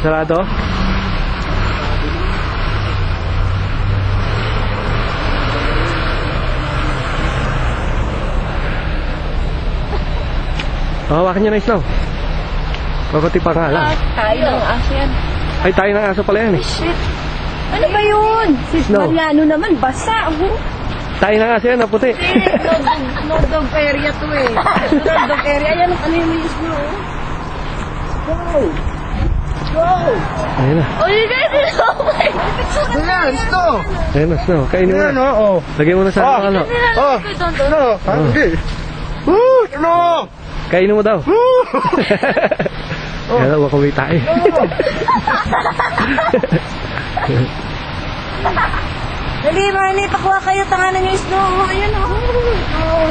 Sarado? Hawakan nyo na Snow. Papatipa ka lang. Tayo ng aso yan. Ay, tayo ng aso pala yan eh. Shit. Ano ba yun? Sis Snow. Mariano naman, basa. Tayo ng aso yan, na puti. No dog area to eh. No dog area. Yan, ano yung may Snow? Go! Go! Ayun na. Oh, you guys are so like... Ayan, Snow! Ayun na, Snow. Kainin mo Ayan, na. oo. Lagay mo na sa ano. Oh, Snow! Hindi. Snow! Kainin mo daw. Kaya daw, wakaway tayo. Dali, Marley, pakuha kayo. Tanganan yung Snow. Ayan, oh.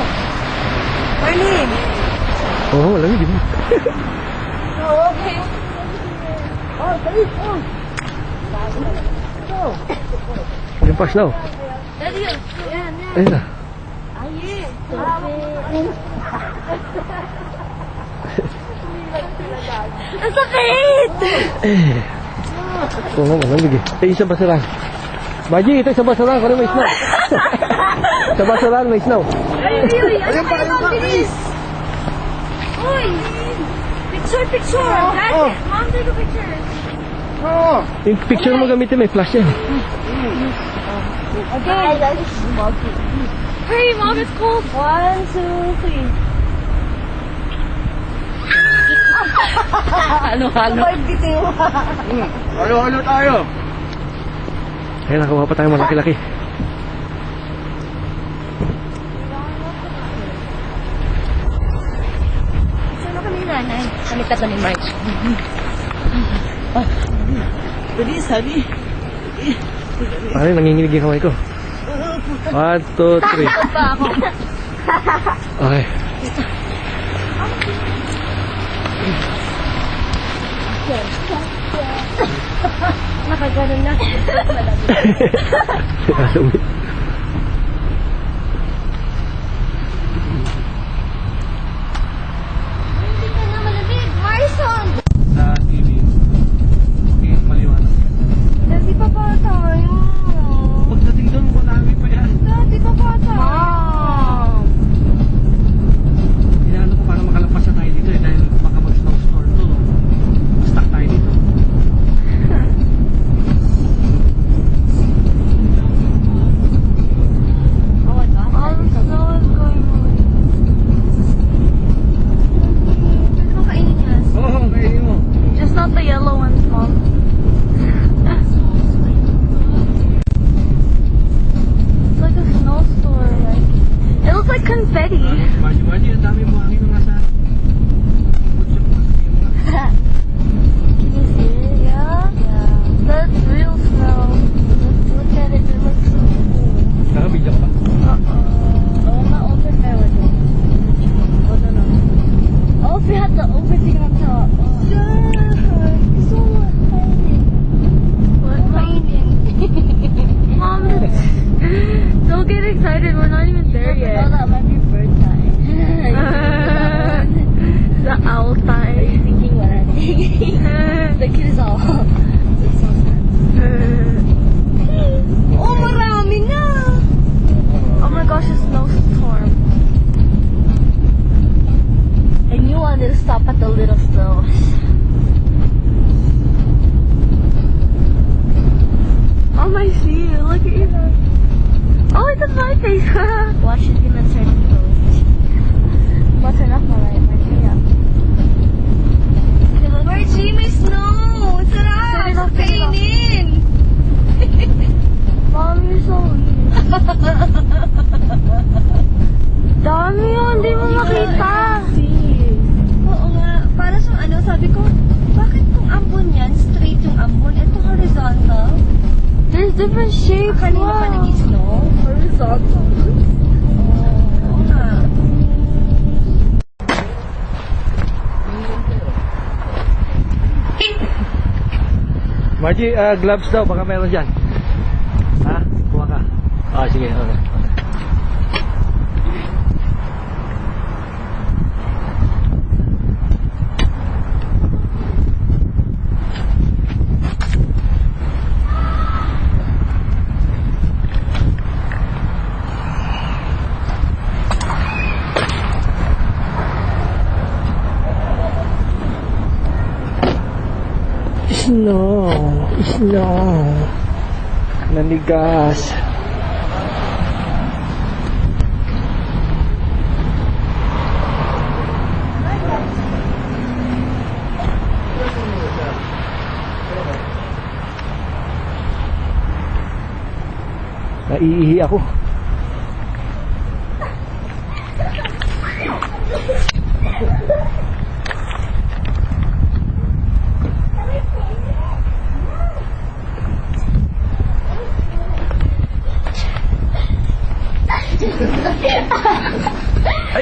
Marley. Oo, walang hindi mo. Okay. Oh, dali. Oh. Yung pa, Snow. Dali, yan. Yan. Ayun na. Ang sakit! Oo, malamig eh. Ito yung sa basuran. Maji, ito sa basuran. Kung may Snow. Sa basuran may Snow. Ayan pa, ayan pa. Bilis! Uy! Picture! Oh. Mom, take a picture. Oo. Yung picture mo gamitin, may flash yan. Okay. Hurry, Mom, it's cold. 1, 2, 3. Halo-halo. Halo-halo tayo. Ayun, nakakuha pa tayo malaki-laki. Sino kami nanay? Kami tatlo ni March. Bilis, sabi. Parang nanginginig yung kamay ko. 1, 2, 3. Pa ako. Okay. Nakaganon na. Nakalamig. Hindi ka na malamig. Marson! Sa TV. Okay, maliwanag. Dati pa pa tayo. Pagdating doon, marami pa yan. Dati pa pa tayo. Inaano ko para makalapas na tayo dito eh. Dahil baka mag-snowstorm to. Stuck tayo dito. Oh my God. All the snow is going away. Pwede mo kainin yan? Oo, kainin mo. Just not the yellow ones, Mom. It's like a snowstorm. Like, it looks like confetti. Maji, ang dami mo hangin nga sa... Can you see it? Yeah? Yeah. That's real snow. Let's look at it. It looks so cool. Nakabidya ka ba? Oh, not open there with it. Oh, no. Oh, if you had the open thing on top. Oh. Yeah. So tiny. What? Mom, don't get excited. We're not even there yet. No, that might be bird time. The owl time. Thinking what I'm thinking. The kid is all. It's so sad. Oh, marami na. Oh my gosh, a snowstorm. And you wanted to stop at the little snow. Oh my shield, look at you. Oh, it's a my face. Watch it gonna turn closed. But turn off my light, my tree up. Margie, may snow! Sarap! Kainin! Mom, you're so weird. Dami yun, hindi mo makita. Oo nga, para sa ano, sabi ko, bakit kung ambon yan, straight yung ambon, ito horizontal? There's different shapes. Kanina pa nag-snow? Horizontal. Oo nga. Margie, gloves daw, baka meron dyan. Ha? Kuha ka. Ah, sige, okay. Snow. Snow. Nanigas. Naiihi ako.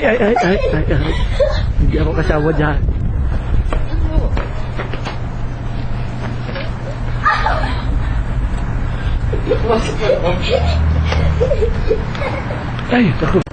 Ay. Hindi ako kasama dyan. Ay, ako.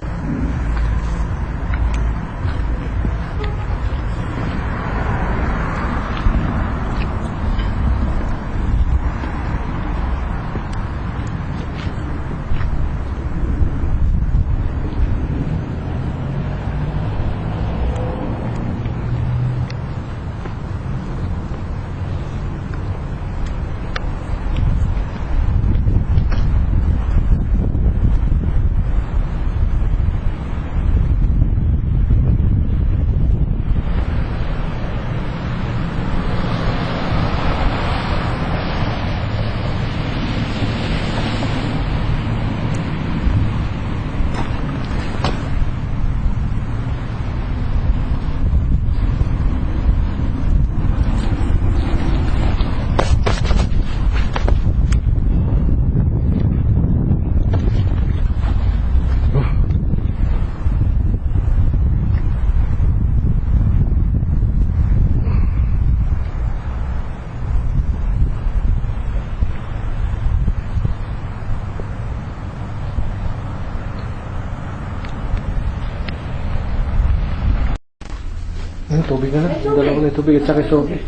Ano, tubig na lang. Dala ko na yung tubig at saka sobe.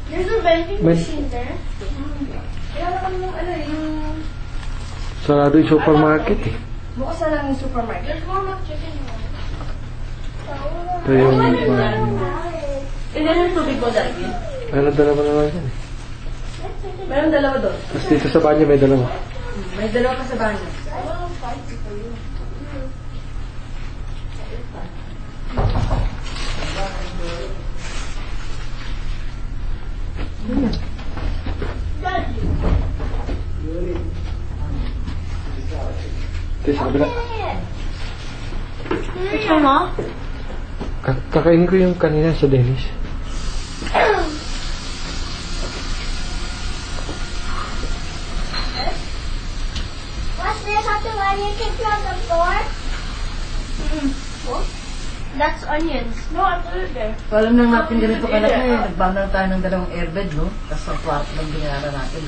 There's a vending May- machine there. Kaya naman yung Sarado yung supermarket eh. bukas na lang yung supermarket. There's more of chicken. Ito yung... Ilan yung tubig mo dati? Ano, dalawa na lang yan eh. Meron dalawa doon. Tapos dito sa banyo may dalawa. May dalawa ka sa banyo. Ito sa kabila. Picture mo? Kakainin ko yung kanina sa Dennis. What's this after when you kick on the floor? That's onions. No, I put it there. Alam lang natin ganito kalaki. Nagbang lang tayo ng dalawang airbed, no? Tapos ang kwarto lang binayaran natin.